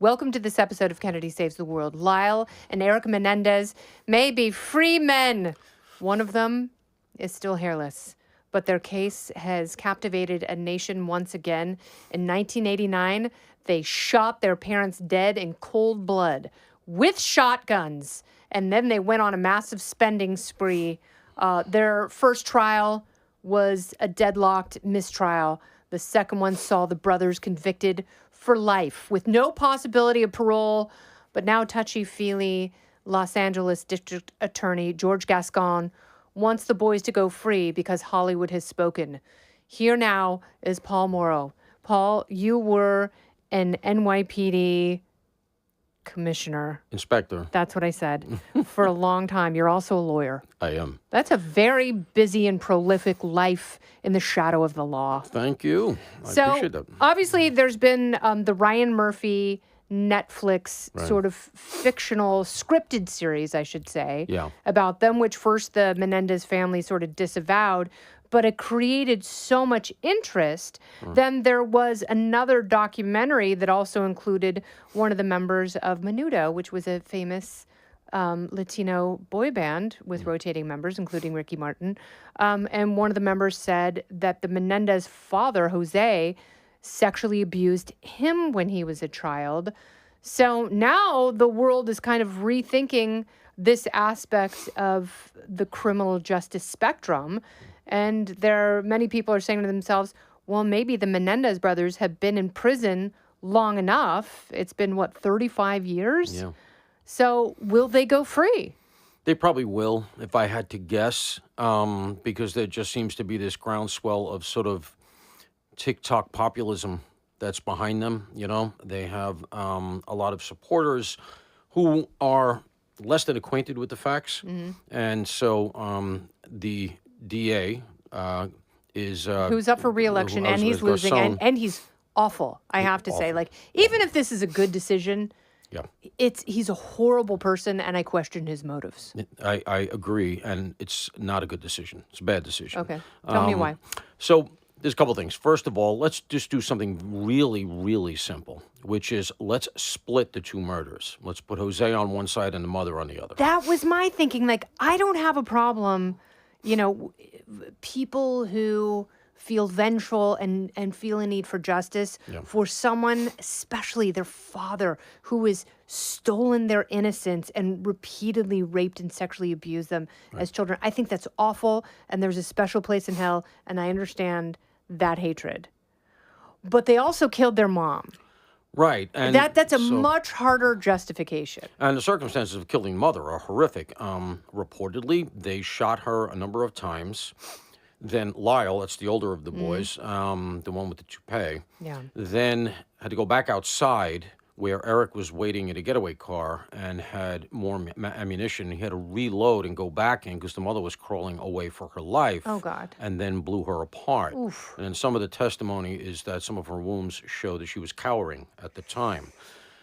Welcome to this episode of Kennedy Saves the World. Lyle and Eric Menendez may be free men. One of them is still hairless, but their case has captivated a nation once again. In 1989, they shot their parents dead in cold blood with shotguns, and then they went on a massive spending spree. Their first trial was a deadlocked mistrial. The second one saw the brothers convicted for life with no possibility of parole. But now touchy-feely Los Angeles District Attorney George Gascon wants the boys to go free because Hollywood has spoken. Here now is Paul Mauro. Paul, you were an NYPD commissioner. Inspector. That's what I said. For a long time. You're also a lawyer. I am. That's a very busy and prolific life in the shadow of the law. Thank you. I appreciate that. Obviously, there's been the Ryan Murphy Netflix sort of fictional scripted series, I should say, about them, which first the Menendez family sort of disavowed, but it created so much interest. Then there was another documentary that also included one of the members of Menudo, which was a famous Latino boy band with rotating members, including Ricky Martin. And one of the members said that the Menendez father, Jose, sexually abused him when he was a child. So now the world is kind of rethinking this aspect of the criminal justice spectrum. And many people are saying to themselves, well, maybe the Menendez brothers have been in prison long enough. It's been, 35 years? Yeah. So will they go free? They probably will, if I had to guess, because there just seems to be this groundswell of sort of TikTok populism that's behind them. You know, they have a lot of supporters who are less than acquainted with the facts. And so the DA is... who's up for re-election, and he's losing, and he's awful, I have to say. Like, even if this is a good decision... Yeah, he's a horrible person, and I question his motives. I agree, and it's not a good decision. It's a bad decision. Okay, tell me why. So there's a couple things. First of all, let's just do something really, really simple, which is let's split the two murders. Let's put Jose on one side and the mother on the other. That was my thinking. Like, I don't have a problem, people who feel vengeful and feel a need for justice for someone, especially their father, who has stolen their innocence and repeatedly raped and sexually abused them as children. I think that's awful, and there's a special place in hell, and I understand that hatred. But they also killed their mom. Right. And that's a much harder justification. And the circumstances of killing mother are horrific. Reportedly, they shot her a number of times. Then Lyle, that's the older of the boys, the one with the toupee, then had to go back outside where Eric was waiting in a getaway car and had more ammunition. He had to reload and go back in because the mother was crawling away for her life. Oh, God. And then blew her apart. Oof. And some of the testimony is that some of her wounds show that she was cowering at the time.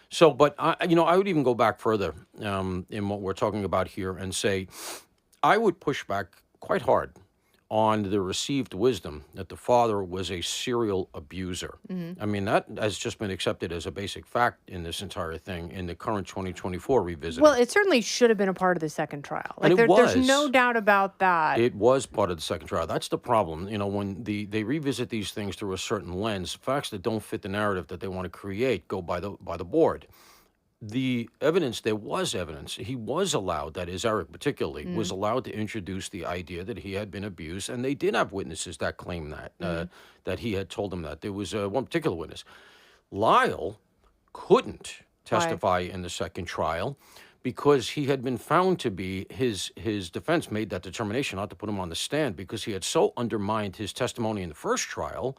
So, but, I would even go back further in what we're talking about here and say, I would push back quite hard on the received wisdom that the father was a serial abuser. I mean, that has just been accepted as a basic fact in this entire thing in the current 2024 revisit. Well, it certainly should have been a part of the second trial. Like, and it was. There's no doubt about that. It was part of the second trial. That's the problem. When they revisit these things through a certain lens, facts that don't fit the narrative that they want to create go by the board. The evidence, there was evidence. He was allowed, that is, Eric particularly, was allowed to introduce the idea that he had been abused, and they did have witnesses that claimed that he had told them that. There was one particular witness. Lyle couldn't testify in the second trial because he had been found to be, his defense made that determination not to put him on the stand because he had so undermined his testimony in the first trial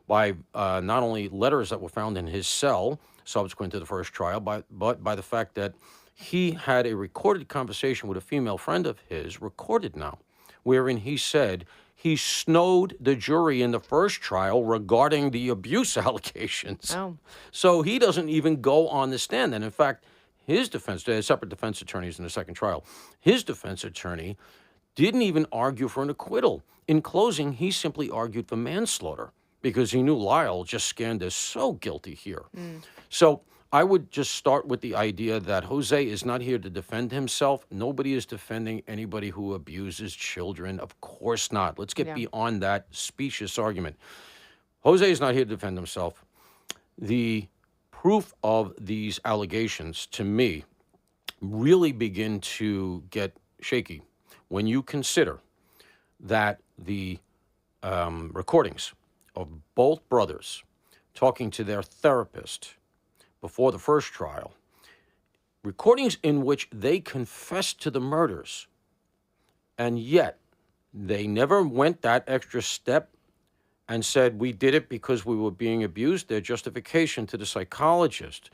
by not only letters that were found in his cell subsequent to the first trial, but by the fact that he had a recorded conversation with a female friend of his, recorded now, wherein he said he snowed the jury in the first trial regarding the abuse allegations. Oh. So he doesn't even go on the stand. And in fact, his defense, there are separate defense attorneys in the second trial, his defense attorney didn't even argue for an acquittal. In closing, he simply argued for manslaughter because he knew Lyle just scanned as so guilty here. So I would just start with the idea that Jose is not here to defend himself. Nobody is defending anybody who abuses children. Of course not. Let's get beyond that specious argument. Jose is not here to defend himself. The proof of these allegations, to me, really begin to get shaky when you consider that the recordings of both brothers talking to their therapist before the first trial, recordings in which they confessed to the murders, and yet they never went that extra step and said, we did it because we were being abused. Their justification to the psychologist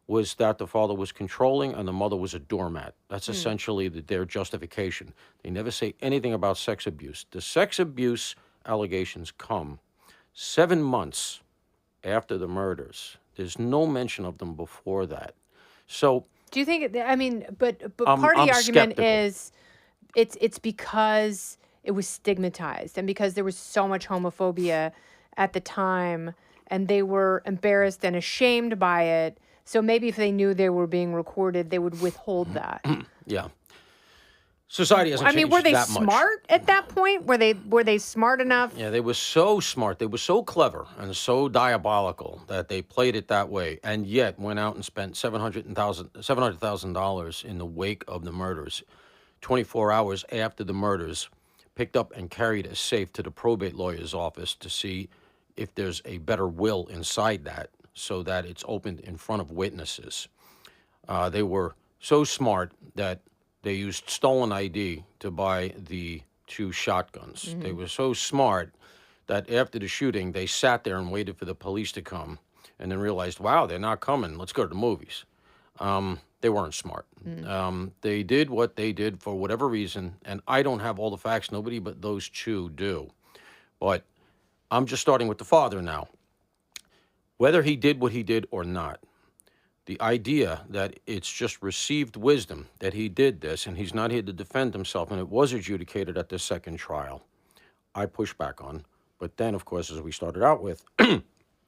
was that the father was controlling and the mother was a doormat. That's essentially their justification. They never say anything about sex abuse. The sex abuse allegations come 7 months after the murders. There's no mention of them before that. So do you think, I mean, but part of the argument is it's because it was stigmatized and because there was so much homophobia at the time and they were embarrassed and ashamed by it. So maybe if they knew they were being recorded, they would withhold that. Yeah. Society hasn't changed that much. I mean, were they smart at that point? Were they smart enough? Yeah, they were so smart. They were so clever and so diabolical that they played it that way, and yet went out and spent $700,000 in the wake of the murders. 24 hours after the murders, picked up and carried a safe to the probate lawyer's office to see if there's a better will inside that so that it's opened in front of witnesses. They were so smart that they used stolen ID to buy the 2 shotguns. Mm-hmm. They were so smart that after the shooting, they sat there and waited for the police to come and then realized, wow, they're not coming. Let's go to the movies. They weren't smart. They did what they did for whatever reason, and I don't have all the facts. Nobody but those 2 do. But I'm just starting with the father now. Whether he did what he did or not, the idea that it's just received wisdom that he did this and he's not here to defend himself and it was adjudicated at the second trial, I push back on. But then, of course, as we started out with,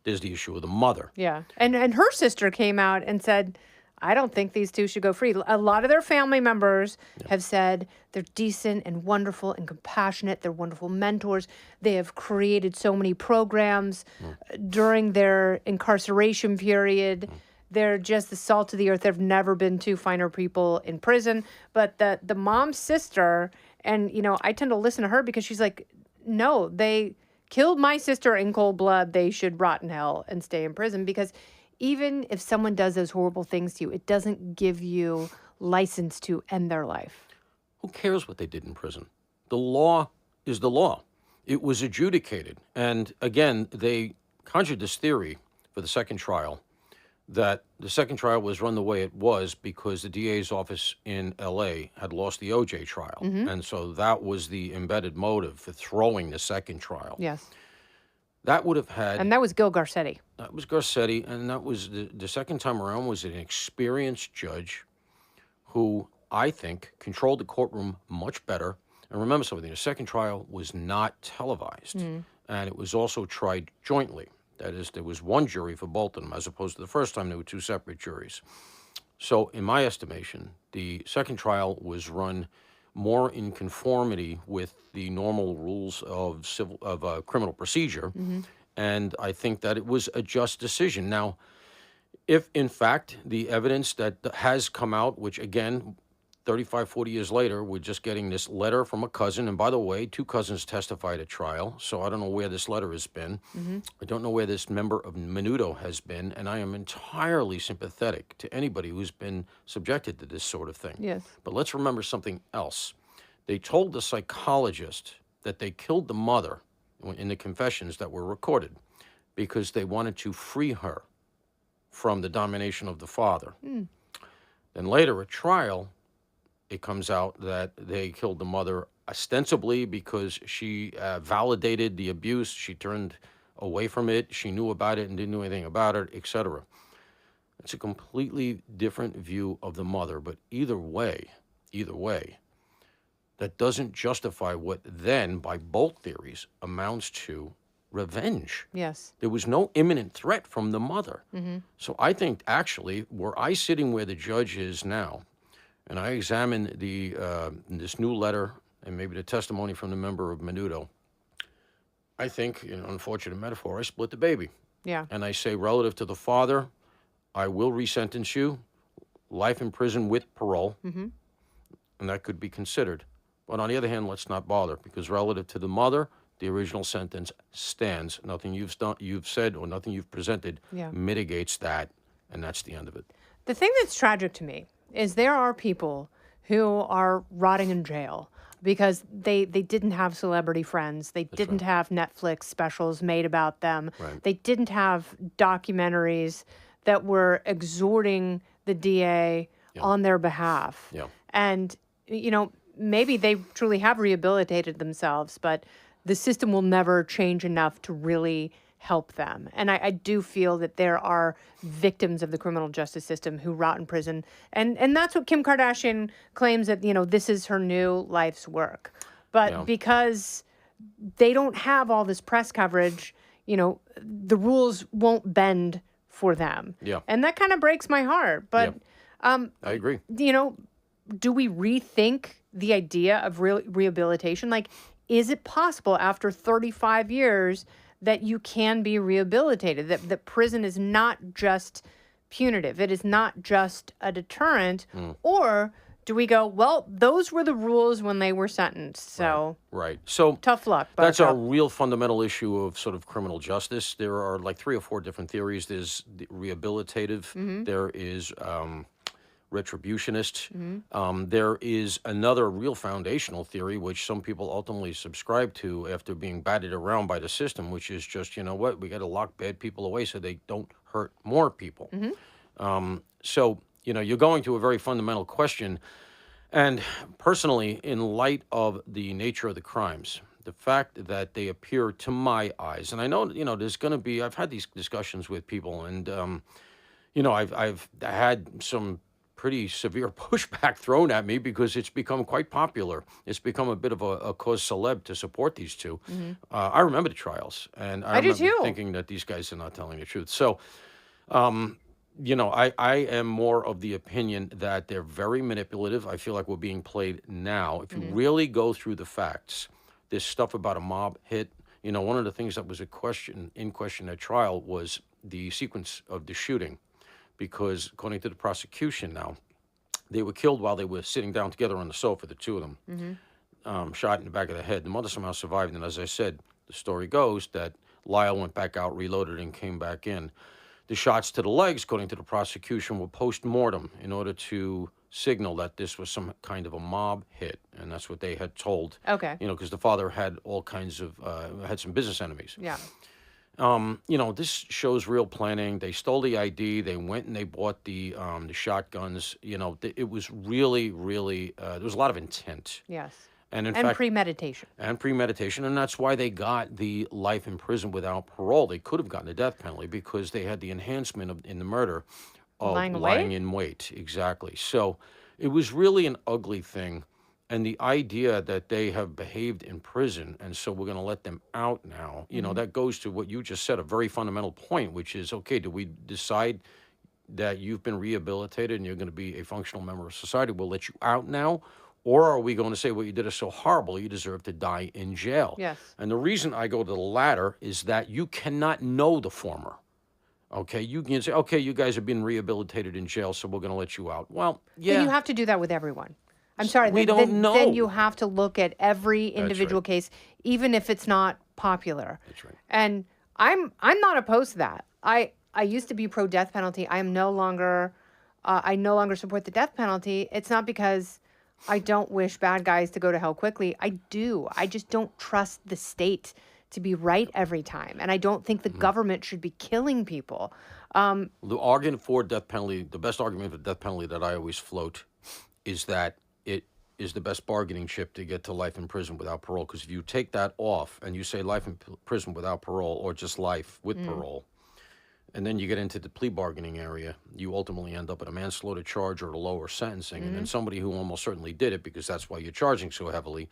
there's the issue of the mother. Yeah. And her sister came out and said, I don't think these 2 should go free. A lot of their family members have said they're decent and wonderful and compassionate. They're wonderful mentors. They have created so many programs during their incarceration period. They're just the salt of the earth. There've never been 2 finer people in prison. But the mom's sister, and, you know, I tend to listen to her because she's like, no, they killed my sister in cold blood. They should rot in hell and stay in prison. Because even if someone does those horrible things to you, it doesn't give you license to end their life. Who cares what they did in prison? The law is the law. It was adjudicated. And again, they conjured this theory for the second trial that the second trial was run the way it was because the DA's office in L.A. had lost the O.J. trial. Mm-hmm. And so that was the embedded motive for throwing the second trial. Yes. That would have had... And that was Gil Garcetti. That was Garcetti, and that was the second time around was an experienced judge who I think controlled the courtroom much better. And remember something, the second trial was not televised, and it was also tried jointly. That is, there was one jury for both of them, as opposed to the first time there were 2 separate juries. So in my estimation, the second trial was run more in conformity with the normal rules of criminal procedure, and I think that it was a just decision. Now, if in fact the evidence that has come out, which again, 35, 40 years later, we're just getting this letter from a cousin, and by the way, 2 cousins testified at trial, so I don't know where this letter has been. I don't know where this member of Menudo has been, and I am entirely sympathetic to anybody who's been subjected to this sort of thing. Yes. But let's remember something else. They told the psychologist that they killed the mother in the confessions that were recorded because they wanted to free her from the domination of the father. Then later at trial, it comes out that they killed the mother ostensibly because she validated the abuse. She turned away from it. She knew about it and didn't do anything about it, etc. It's a completely different view of the mother. But either way, that doesn't justify what then, by both theories, amounts to revenge. Yes. There was no imminent threat from the mother. So I think, actually, were I sitting where the judge is now, and I examine this new letter and maybe the testimony from the member of Menudo, I think, in an unfortunate metaphor, I split the baby. Yeah. And I say, relative to the father, I will resentence you, life in prison with parole, and that could be considered. But on the other hand, let's not bother, because relative to the mother, the original sentence stands. Nothing you've said or nothing you've presented mitigates that, and that's the end of it. The thing that's tragic to me is there are people who are rotting in jail because they didn't have celebrity friends. They didn't have Netflix specials made about them. Right. They didn't have documentaries that were exhorting the DA on their behalf. Yeah. And, maybe they truly have rehabilitated themselves, but the system will never change enough to really help them. And I do feel that there are victims of the criminal justice system who rot in prison. And that's what Kim Kardashian claims, that, this is her new life's work. But because they don't have all this press coverage, the rules won't bend for them. Yeah. And that kind of breaks my heart. But I agree. Do we rethink the idea of rehabilitation? Like, is it possible after 35 years that you can be rehabilitated, that prison is not just punitive, it is not just a deterrent? Or do we go, well, those were the rules when they were sentenced, so right. So tough luck. That's a real fundamental issue of sort of criminal justice. There are like 3 or 4 different theories. There's the rehabilitative, there is retributionist. There is another real foundational theory, which some people ultimately subscribe to after being batted around by the system, which is just, we got to lock bad people away so they don't hurt more people. So, you're going to a very fundamental question. And personally, in light of the nature of the crimes, the fact that they appear, to my eyes, and I know, there's going to be, I've had these discussions with people, and, I've had some pretty severe pushback thrown at me because it's become quite popular. It's become a bit of a cause celeb to support these two. I remember the trials, and I remember thinking that these guys are not telling the truth. So, I am more of the opinion that they're very manipulative. I feel like we're being played now. If you really go through the facts, this stuff about a mob hit, one of the things that was in question at trial was the sequence of the shooting. Because according to the prosecution now, they were killed while they were sitting down together on the sofa, the two of them, shot in the back of the head. The mother somehow survived, and as I said, the story goes that Lyle went back out, reloaded, and came back in. The shots to the legs, according to the prosecution, were post-mortem in order to signal that this was some kind of a mob hit, and that's what they had told. Okay. Because the father had all kinds of, had some business enemies. Yeah. This shows real planning. They stole the ID. They went and they bought the shotguns. It was really, really, there was a lot of intent. Yes. And in fact, premeditation. And premeditation. And that's why they got the life in prison without parole. They could have gotten the death penalty because they had the enhancement in the murder of lying in wait. Exactly. So it was really an ugly thing. And the idea that they have behaved in prison, and so we're going to let them out now, that goes to what you just said, a very fundamental point, which is, okay, do we decide that you've been rehabilitated and you're going to be a functional member of society? We'll let you out now? Or are we going to say what you did is so horrible, you deserve to die in jail? Yes. And the reason I go to the latter is that you cannot know the former. Okay, you can say, okay, you guys have been rehabilitated in jail, so we're going to let you out. Well, yeah. But you have to do that with everyone. I'm sorry. We don't know. Then you have to look at every individual case, even if it's not popular. That's right. And I'm not opposed to that. I used to be pro death penalty. I am no longer. I no longer support the death penalty. It's not because I don't wish bad guys to go to hell quickly. I do. I just don't trust the state to be right every time, and I don't think the government should be killing people. The argument for death penalty, the best argument for death penalty that I always float, is that it is the best bargaining chip to get to life in prison without parole. Because if you take that off and you say life in prison without parole or just life with parole, And then you get into the plea bargaining area. You ultimately end up at a manslaughter charge or a lower sentencing. And then somebody who almost certainly did it, because that's why you're charging so heavily,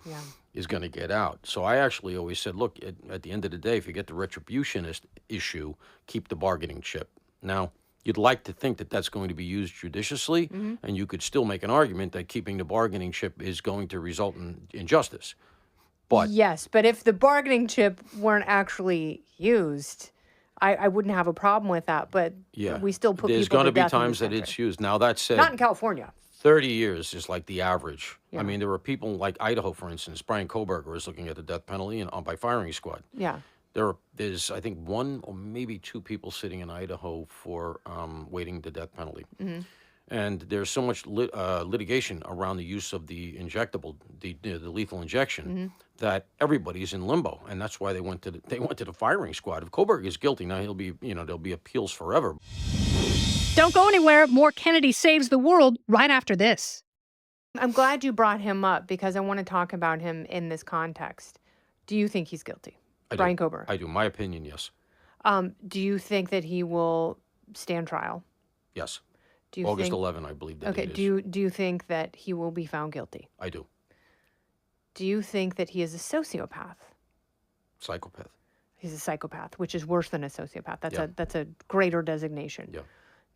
is going to get out. So I actually always said, look, at the end of the day, if you get the retributionist issue, keep the bargaining chip. Now, you'd like to think that that's going to be used judiciously, and you could still make an argument that keeping the bargaining chip is going to result in injustice. But yes, but if the bargaining chip weren't actually used, I wouldn't have a problem with that. But we still put there's people going to to be death in times this that it's country. used. Now, that said, Not in California. 30 years is like the average. Yeah. I mean, there are people like Idaho, for instance. Brian Koberger is looking at the death penalty and by firing squad. Yeah. There's, I think, one or maybe two people sitting in Idaho for waiting the death penalty. And there's so much litigation around the use of the injectable, the lethal injection, that everybody's in limbo, and that's why they went to the firing squad. If Koberger is guilty, now he'll be, there'll be appeals forever. Don't go anywhere. More Kennedy Saves the World right after this. I'm glad you brought him up because I want to talk about him in this context. Do you think he's guilty? Brian Koberger. I do. My opinion, yes. Do you think that he will stand trial? Yes. Do you August think, 11, I believe that okay, it is. do you think that he will be found guilty? I do. Do you think that he is a sociopath? Psychopath. He's a psychopath, which is worse than a sociopath. That's a greater designation. Yeah.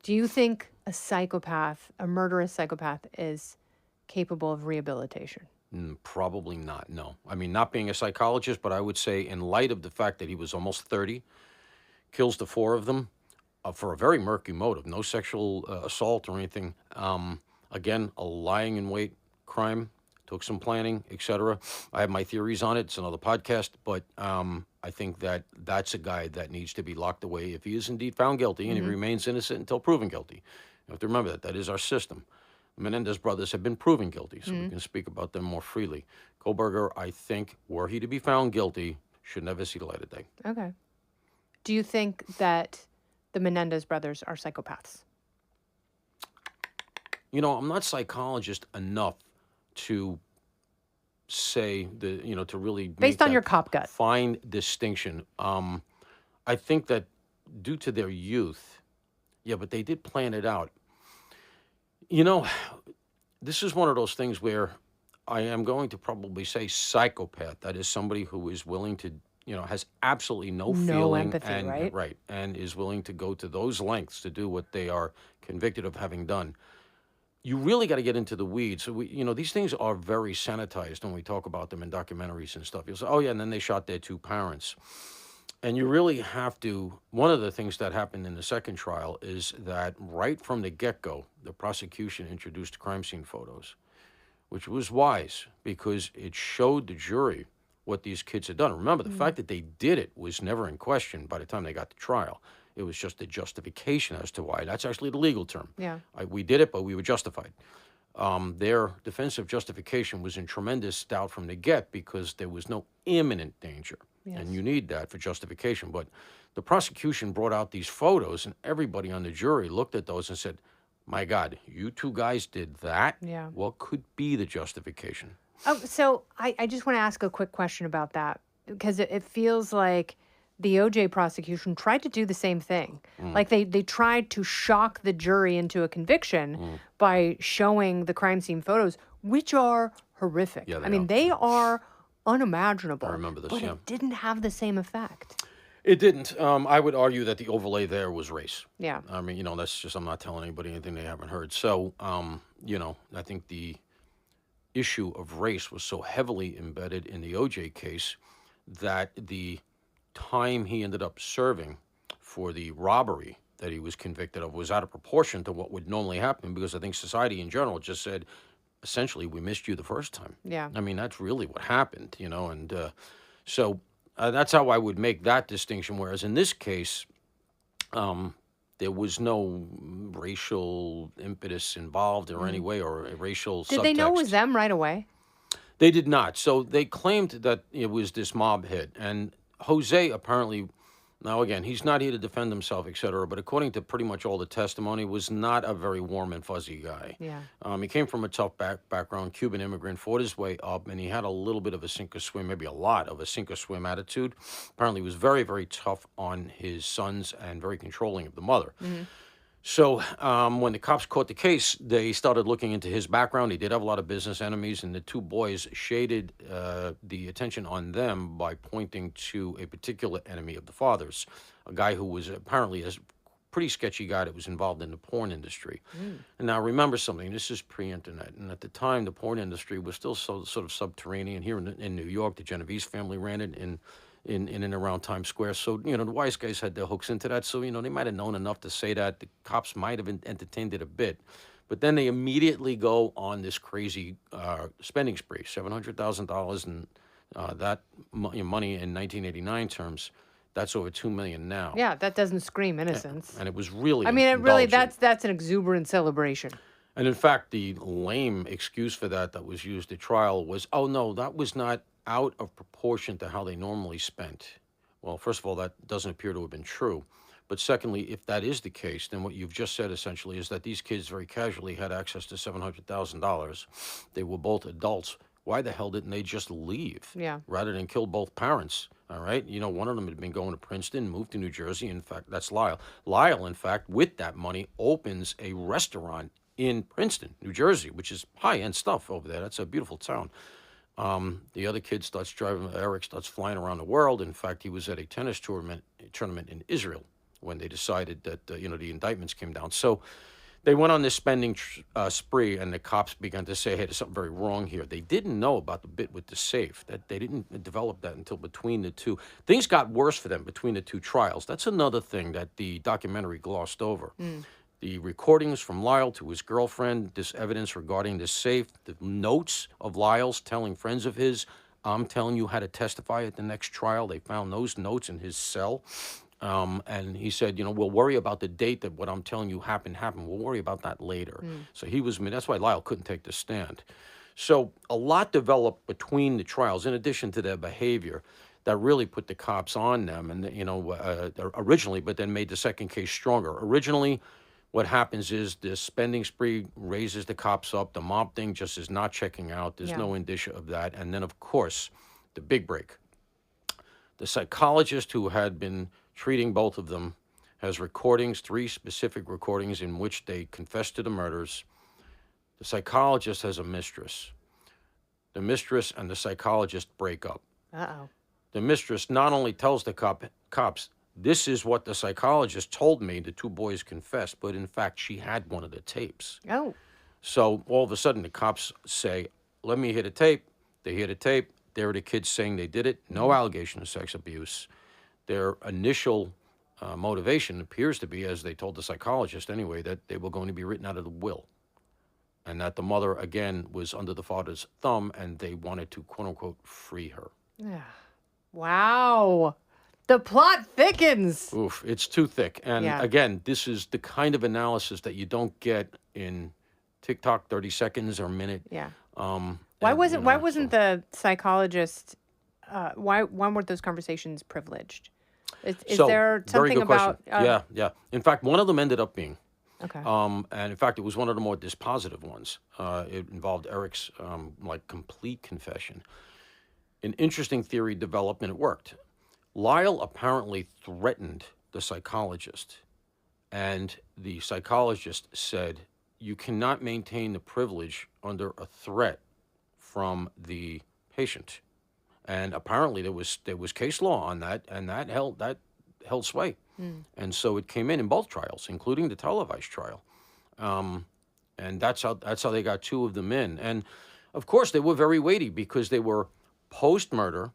Do you think a psychopath, a murderous psychopath, is capable of rehabilitation? Probably not, no. I mean, not being a psychologist, but I would say in light of the fact that he was almost 30, kills the four of them for a very murky motive, no sexual assault or anything. Again, a lying in wait crime, took some planning, etc. I have my theories on it. It's another podcast, but I think that that's a guy that needs to be locked away if he is indeed found guilty, and he remains innocent until proven guilty. You have to remember that. That is our system. The Menendez brothers have been proven guilty, so we can speak about them more freely. Koberger, I think, were he to be found guilty, should never see the light of day. Okay. Do you think that the Menendez brothers are psychopaths? I'm not psychologist enough to say to really based on your cop gut, fine distinction. I think that due to their youth, but they did plan it out. This is one of those things where I am going to probably say psychopath. That is somebody who is willing to, has absolutely no feeling, empathy, and right, and is willing to go to those lengths to do what they are convicted of having done. You really got to get into the weeds. So these things are very sanitized when we talk about them in documentaries and stuff. You'll say, oh yeah, and then they shot their two parents. And you really have to, one of the things that happened in the second trial is that right from the get-go, the prosecution introduced crime scene photos, which was wise because it showed the jury what these kids had done. Remember, the fact that they did it was never in question by the time they got to trial. It was just a justification as to why. That's actually the legal term. Yeah. We did it, but we were justified. Their defensive justification was in tremendous doubt from the get because there was no imminent danger. Yes. And you need that for justification. But the prosecution brought out these photos, and everybody on the jury looked at those and said, my God, you two guys did that? Yeah. What could be the justification? Oh, so I just want to ask a quick question about that because it feels like the OJ prosecution tried to do the same thing. Like they tried to shock the jury into a conviction by showing the crime scene photos, which are horrific. Yeah, I mean, they are unimaginable. I remember this, but it didn't have the same effect. It didn't. I would argue that the overlay there was race. Yeah. I mean, that's just, I'm not telling anybody anything they haven't heard. So, I think the issue of race was so heavily embedded in the OJ case that the time he ended up serving for the robbery that he was convicted of was out of proportion to what would normally happen, because I think society in general just said, essentially, we missed you the first time. Yeah. I mean, that's really what happened, and so that's how I would make that distinction. Whereas in this case, there was no racial impetus involved or any way, or a racial subtext. Did they know it was them right away? They did not. So they claimed that it was this mob hit, and Jose apparently Now, again, he's not here to defend himself, et cetera, but according to pretty much all the testimony, was not a very warm and fuzzy guy. Yeah. He came from a tough background, Cuban immigrant, fought his way up, and he had a little bit of a sink or swim, maybe a lot of a sink or swim attitude. Apparently, he was very, very tough on his sons and very controlling of the mother. So when the cops caught the case, they started looking into his background. He did have a lot of business enemies, and the two boys shaded the attention on them by pointing to a particular enemy of the father's, a guy who was apparently a pretty sketchy guy that was involved in the porn industry. And now remember something, this is pre-internet, and at the time the porn industry was still sort of subterranean. Here in New York, the Genovese family ran it in and around Times Square. So, the wise guys had their hooks into that. So, they might have known enough to say that. The cops might have entertained it a bit. But then they immediately go on this crazy spending spree, $700,000 and that money in 1989 terms. That's over $2 million now. Yeah, that doesn't scream innocence. And it was really I mean, it really, indulgent. that's an exuberant celebration. And in fact, the lame excuse for that was used at trial was, oh, no, that was not out of proportion to how they normally spent. Well, first of all, that doesn't appear to have been true. But secondly, if that is the case, then what you've just said essentially is that these kids very casually had access to $700,000. They were both adults. Why the hell didn't they just leave? Yeah. Rather than kill both parents, all right? One of them had been going to Princeton, moved to New Jersey. In fact, that's Lyle. Lyle, in fact, with that money, opens a restaurant in Princeton, New Jersey, which is high-end stuff over there. That's a beautiful town. The other kid starts driving, Eric starts flying around the world. In fact, he was at a tennis tournament in Israel when they decided that, the indictments came down. So they went on this spending spree, and the cops began to say, hey, there's something very wrong here. They didn't know about the bit with the safe. That they didn't develop that until between the two. Things got worse for them between the two trials. That's another thing that the documentary glossed over. The recordings from Lyle to his girlfriend, this evidence regarding the safe, the notes of Lyle's telling friends of his, I'm telling you how to testify at the next trial. They found those notes in his cell. And he said, we'll worry about the date that what I'm telling you happened. We'll worry about that later. So that's why Lyle couldn't take the stand. So a lot developed between the trials, in addition to their behavior, that really put the cops on them. And, originally, but then made the second case stronger. Originally, what happens is this spending spree raises the cops up. The mob thing just is not checking out. There's no indicia of that. And then, of course, the big break. The psychologist who had been treating both of them has recordings, 3 specific recordings in which they confess to the murders. The psychologist has a mistress. The mistress and the psychologist break up. Uh-oh. The mistress not only tells the cops, this is what the psychologist told me, the 2 boys confessed, but in fact, she had one of the tapes. Oh. So all of a sudden, the cops say, let me hear the tape. They hear the tape. There are the kids saying they did it. No allegation of sex abuse. Their initial motivation appears to be, as they told the psychologist anyway, that they were going to be written out of the will. And that the mother, again, was under the father's thumb, and they wanted to, quote-unquote, free her. Yeah. Wow. The plot thickens. Oof, it's too thick. And again, this is the kind of analysis that you don't get in TikTok 30 seconds or a minute. Yeah. Why wasn't the psychologist, why weren't those conversations privileged? Is there something about... Yeah. In fact, one of them ended up being. Okay. And in fact, it was one of the more dispositive ones. It involved Eric's complete confession. An interesting theory developed, and it worked. Lyle apparently threatened the psychologist, and the psychologist said, you cannot maintain the privilege under a threat from the patient. And apparently there was case law on that, and that held sway. And so it came in both trials, including the televised trial. And that's how they got 2 of them in. And of course they were very weighty because they were post-murder,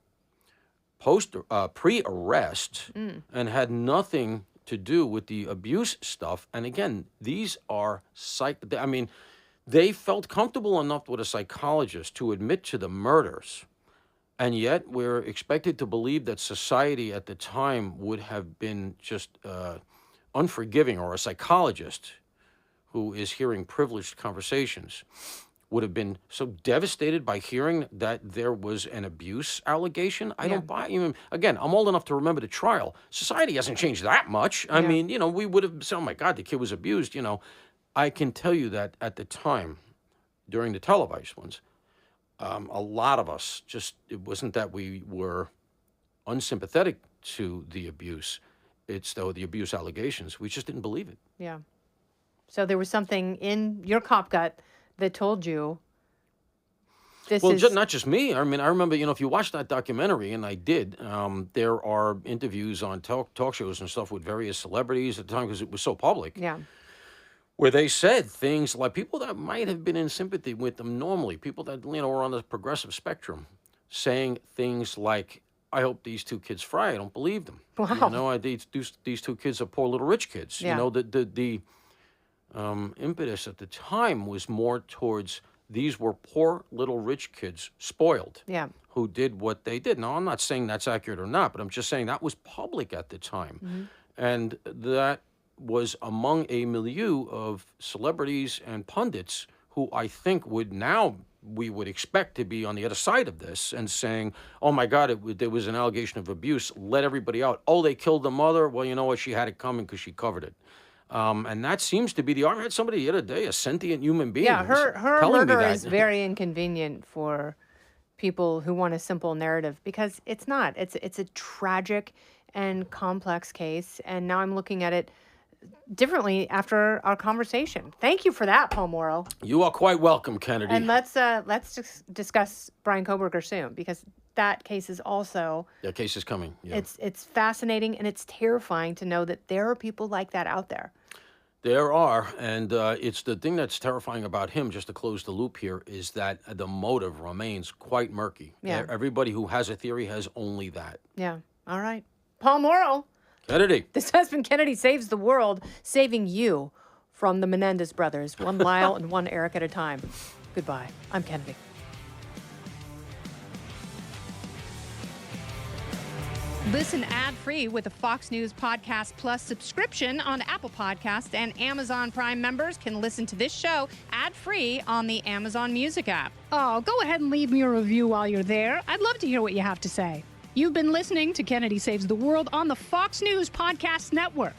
pre-arrest, and had nothing to do with the abuse stuff. And again, these are they felt comfortable enough with a psychologist to admit to the murders. And yet we're expected to believe that society at the time would have been just unforgiving, or a psychologist who is hearing privileged conversations would have been so devastated by hearing that there was an abuse allegation. I don't buy even. Again, I'm old enough to remember the trial. Society hasn't changed that much. I mean, we would have said, "Oh my God, the kid was abused." I can tell you that at the time, during the televised ones, a lot of us it wasn't that we were unsympathetic to the abuse. It's though the abuse allegations. We just didn't believe it. Yeah. So there was something in your cop gut that told you this is... not just me. I mean, I remember, if you watch that documentary, and I did, there are interviews on talk shows and stuff with various celebrities at the time because it was so public. Yeah. Where they said things like people that might have been in sympathy with them normally, people that, were on the progressive spectrum, saying things like, I hope these two kids fry. I don't believe them. Wow. These two kids are poor little rich kids. Yeah. The impetus at the time was more towards these were poor little rich kids, spoiled, who did what they did. Now, I'm not saying that's accurate or not, but I'm just saying that was public at the time. Mm-hmm. And that was among a milieu of celebrities and pundits who I think we would expect to be on the other side of this and saying, oh my God, there was an allegation of abuse, let everybody out. Oh, they killed the mother. Well, you know what? She had it coming because she covered it. And that seems to be the argument. I had somebody the other day, a sentient human being. Yeah, her murder is very inconvenient for people who want a simple narrative because it's not. It's a tragic and complex case. And now I'm looking at it differently after our conversation. Thank you for that, Paul Mauro. You are quite welcome, Kennedy. And let's discuss Brian Kohberger soon because that case is also... That case is coming, yeah. It's fascinating and it's terrifying to know that there are people like that out there. There are, and it's the thing that's terrifying about him, just to close the loop here, is that the motive remains quite murky. Yeah. Everybody who has a theory has only that. Yeah. All right. Paul Mauro. Kennedy. This has been Kennedy Saves the World, saving you from the Menendez brothers, one Lyle and one Eric at a time. Goodbye. I'm Kennedy. Listen ad-free with a Fox News Podcast Plus subscription on Apple Podcasts, and Amazon Prime members can listen to this show ad-free on the Amazon Music app. Oh, go ahead and leave me a review while you're there. I'd love to hear what you have to say. You've been listening to Kennedy Saves the World on the Fox News Podcast Network.